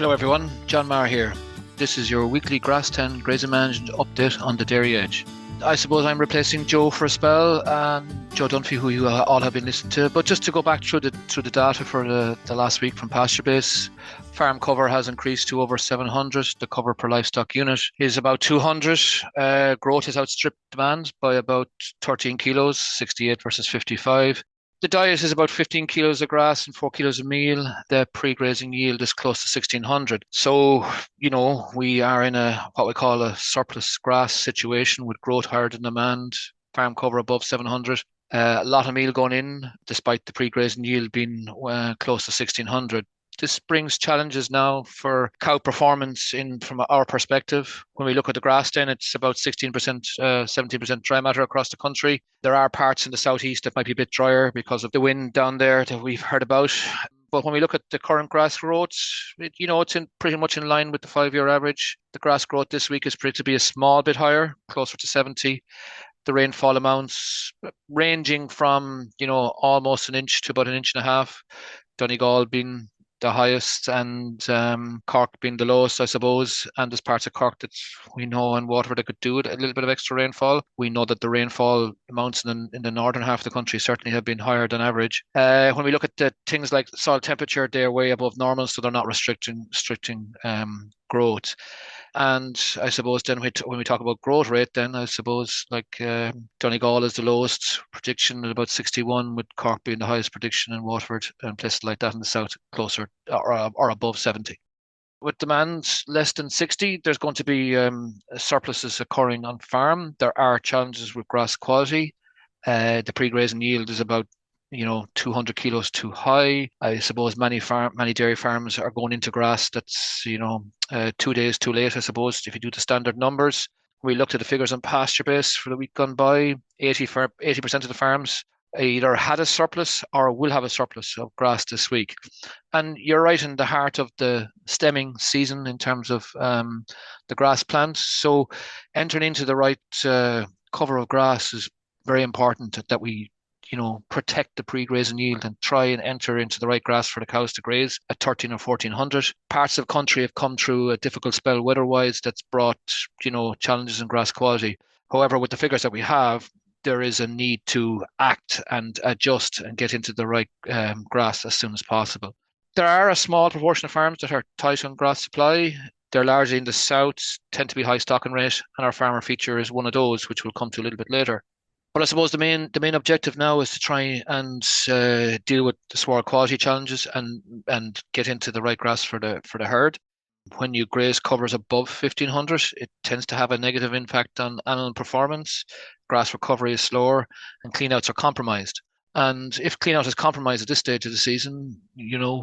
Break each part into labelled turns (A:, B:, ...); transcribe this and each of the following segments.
A: Hello everyone, John Maher here. This is your weekly Grass10 grazing management update on the Dairy Edge. I suppose I'm replacing Joe for a spell, and Joe Dunphy, who you all have been listening to. But just to go back through the data for the last week from pasture base, farm cover has increased to over 700. The cover per livestock unit is about 200. Growth has outstripped demand by about 13 kilos, 68 versus 55. The diet is about 15 kilos of grass and 4 kilos of meal. The pre-grazing yield is close to 1,600. So, we are in what we call a surplus grass situation with growth higher than demand, farm cover above 700. A lot of meal going in, despite the pre-grazing yield being close to 1,600. This brings challenges now for cow performance from our perspective. When we look at the Grass10, it's about 16%, 17% dry matter across the country. There are parts in the southeast that might be a bit drier because of the wind down there that we've heard about. But when we look at the current grass growth, it's pretty much in line with the 5-year average. The grass growth this week is predicted to be a small bit higher, closer to 70. The rainfall amounts ranging from, almost an inch to about an inch and a half. Donegal being the highest, and Cork being the lowest, I suppose. And there's parts of Cork that we know and Waterford that could do it, a little bit of extra rainfall. We know that the rainfall amounts in the northern half of the country certainly have been higher than average. When we look at the things like soil temperature, they're way above normal, so they're not restricting growth. And I suppose then when we talk about growth rate, then I suppose Donegal is the lowest prediction at about 61, with Cork being the highest prediction, and Waterford and places like that in the south closer or above 70. With demand less than 60, there's going to be surpluses occurring on farm. There are challenges with grass quality. The pre-grazing yield is about 200 kilos too high. I suppose many dairy farms are going into grass that's 2 days too late, I suppose, if you do the standard numbers. We looked at the figures on pasture base for the week gone by. 80% of the farms either had a surplus or will have a surplus of grass this week. And you're right in the heart of the stemming season in terms of the grass plants. So entering into the right cover of grass is very important, that we protect the pre-grazing yield and try and enter into the right grass for the cows to graze at 13 or 1400. Parts of the country have come through a difficult spell weather-wise that's brought, challenges in grass quality. However, with the figures that we have, there is a need to act and adjust and get into the right grass as soon as possible. There are a small proportion of farms that are tight on grass supply. They're largely in the south, tend to be high stocking rate, and our farmer feature is one of those, which we'll come to a little bit later. But I suppose the main objective now is to try and deal with the sward quality challenges and get into the right grass for the herd. When you graze covers above 1,500, it tends to have a negative impact on animal performance. Grass recovery is slower, and cleanouts are compromised. And if cleanout is compromised at this stage of the season,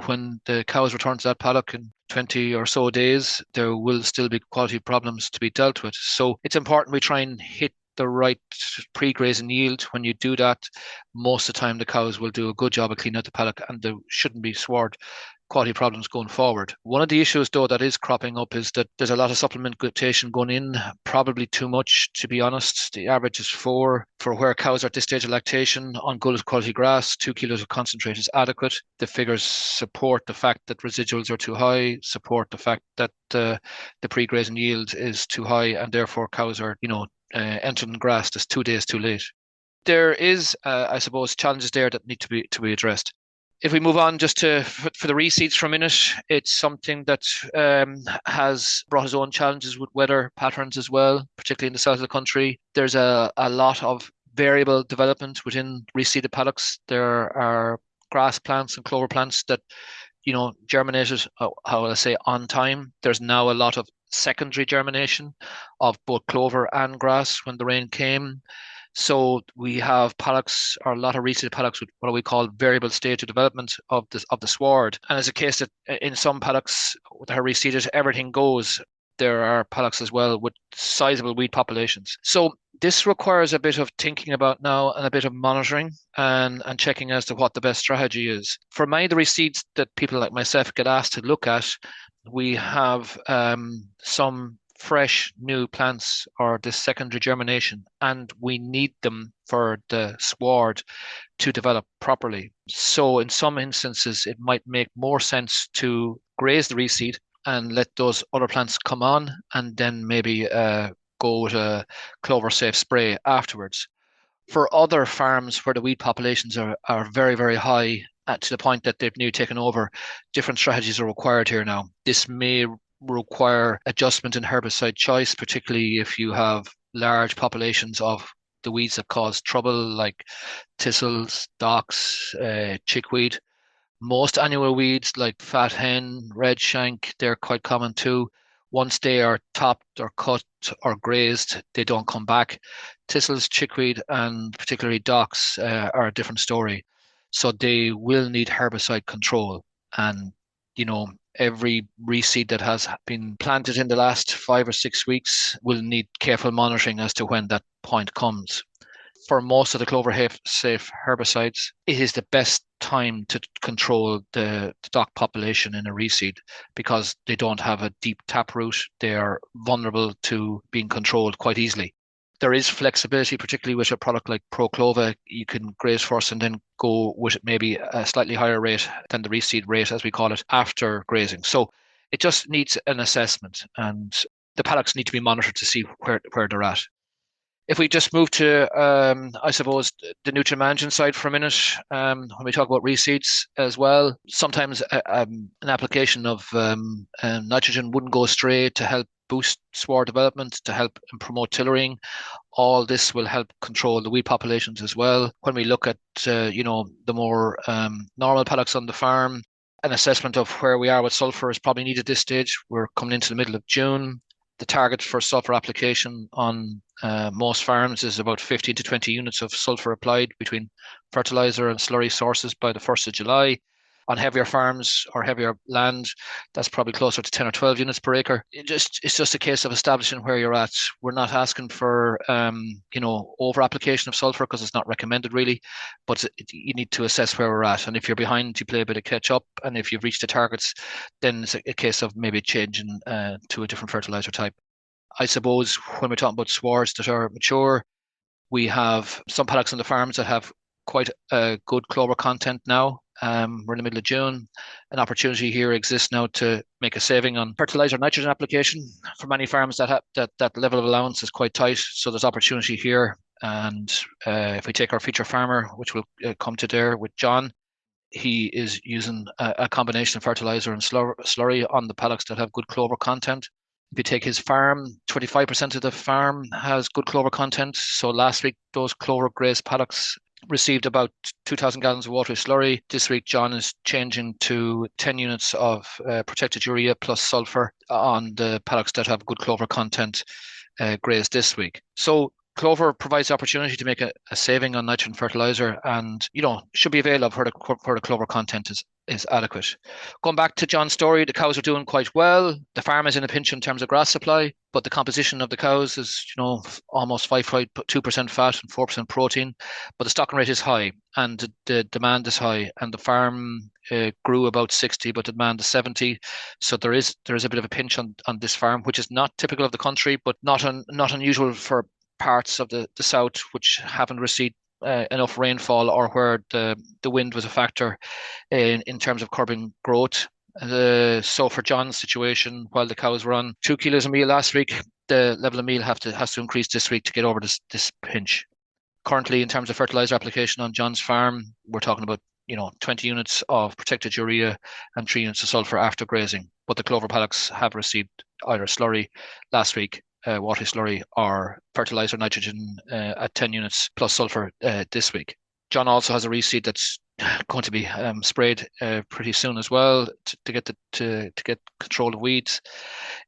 A: when the cows return to that paddock in 20 or so days, there will still be quality problems to be dealt with. So it's important we try and hit the right pre-grazing yield. When you do that, most of the time the cows will do a good job of cleaning out the paddock, and there shouldn't be sward quality problems going forward. One of the issues, though, that is cropping up is that there's a lot of supplementation going in, probably too much, to be honest. The average is 4 for where cows are at this stage of lactation on good quality grass. 2 kilos of concentrate is adequate. The figures support the fact that residuals are too high, support the fact that the pre-grazing yield is too high, and therefore cows are, entering grass that's 2 days too late. There is, I suppose, challenges there that need to be addressed. If we move on just for the reseeds for a minute, it's something that has brought its own challenges with weather patterns as well, particularly in the south of the country. There's a lot of variable development within reseeded paddocks. There are grass plants and clover plants that, germinated, on time. There's now a lot of secondary germination of both clover and grass when the rain came. So we have paddocks, or a lot of reseeded paddocks, with what we call variable stage of development of the sward. And it's a case that in some paddocks that are reseeded, everything goes. There are paddocks as well with sizable weed populations. So this requires a bit of thinking about now, and a bit of monitoring and checking as to what the best strategy is. For many of the reseeds that people like myself get asked to look at, we have some fresh new plants or the secondary germination, and we need them for the sward to develop properly. So in some instances, it might make more sense to graze the reseed and let those other plants come on, and then maybe go with a clover safe spray afterwards. For other farms where the weed populations are very, very high, to the point that they've now taken over, different strategies are required here now. This may require adjustment in herbicide choice, particularly if you have large populations of the weeds that cause trouble, like thistles, docks, chickweed. Most annual weeds like fat hen, red shank, they're quite common too. Once they are topped or cut or grazed, they don't come back. Thistles, chickweed, and particularly docks are a different story. So they will need herbicide control. And, every reseed that has been planted in the last 5 or 6 weeks will need careful monitoring as to when that point comes. For most of the clover safe herbicides, it is the best time to control the dock population in a reseed because they don't have a deep taproot. They are vulnerable to being controlled quite easily. There is flexibility, particularly with a product like Proclova. You can graze first and then go with maybe a slightly higher rate than the reseed rate, as we call it, after grazing. So it just needs an assessment, and the paddocks need to be monitored to see where they're at. If we just move to, I suppose, the nutrient management side for a minute, when we talk about reseeds as well, sometimes an application of nitrogen wouldn't go astray to help boost sward development, to help and promote tillering. All this will help control the weed populations as well. When we look at, the more normal paddocks on the farm, an assessment of where we are with sulfur is probably needed at this stage. We're coming into the middle of June. The target for sulfur application on most farms is about 15 to 20 units of sulfur applied between fertilizer and slurry sources by the 1st of July. On heavier farms or heavier land, that's probably closer to 10 or 12 units per acre. It's just a case of establishing where you're at. We're not asking for, over application of sulfur because it's not recommended really, but you need to assess where we're at. And if you're behind, you play a bit of catch up. And if you've reached the targets, then it's a case of maybe changing to a different fertilizer type. I suppose when we're talking about swards that are mature, we have some paddocks on the farms that have quite a good clover content now. We're in the middle of June. An opportunity here exists now to make a saving on fertilizer nitrogen application. For many farms, that level of allowance is quite tight, so there's opportunity here. And if we take our feature farmer, which will come to there with John, he is using a combination of fertilizer and slurry on the paddocks that have good clover content. If you take his farm, 25% of the farm has good clover content. So last week, those clover grazed paddocks received about 2,000 gallons of water slurry. This week, John is changing to 10 units of protected urea plus sulfur on the paddocks that have good clover content grazed this week. So clover provides the opportunity to make a saving on nitrogen fertilizer, and should be available where the clover content is adequate. Going back to John's story, the cows are doing quite well. The farm is in a pinch in terms of grass supply, but the composition of the cows is almost 5.2% fat and 4% protein, but the stocking rate is high and the demand is high, and the farm grew about 60, but the demand is 70. So there is a bit of a pinch on this farm, which is not typical of the country, but not unusual for parts of the south which haven't received enough rainfall, or where the wind was a factor in terms of curbing growth. So for John's situation, while the cows were on 2 kilos of meal last week, the level of meal has to increase this week to get over this pinch. Currently, in terms of fertilizer application on John's farm, we're talking about 20 units of protected urea and 3 units of sulfur after grazing. But the clover paddocks have received either slurry last week, water slurry, or fertilizer nitrogen at 10 units plus sulfur this week. John also has a reseed that's going to be sprayed pretty soon as well to get control of weeds.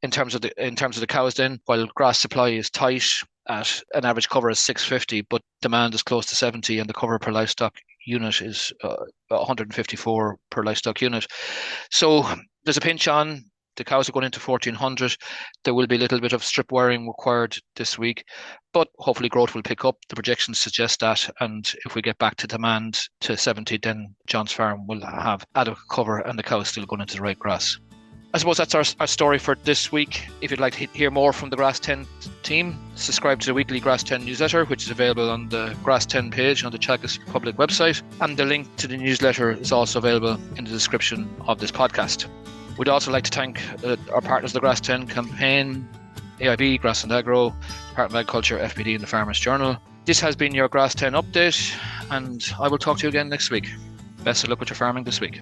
A: In terms of the cows, then, while grass supply is tight at an average cover is 650, but demand is close to 70, and the cover per livestock unit is 154 per livestock unit. So there's a pinch on. The cows are going into 1,400. There will be a little bit of strip wiring required this week, but hopefully growth will pick up. The projections suggest that, and if we get back to demand to 70, then John's farm will have adequate cover and the cows still going into the right grass. I suppose that's our story for this week. If you'd like to hear more from the Grass10 team, subscribe to the weekly Grass10 newsletter, which is available on the Grass10 page on the Teagasc public website, and the link to the newsletter is also available in the description of this podcast. We'd also like to thank our partners, the Grass10 campaign, AIB, Grass and Agro, Department of Agriculture, FPD and the Farmers Journal. This has been your Grass10 update, and I will talk to you again next week. Best of luck with your farming this week.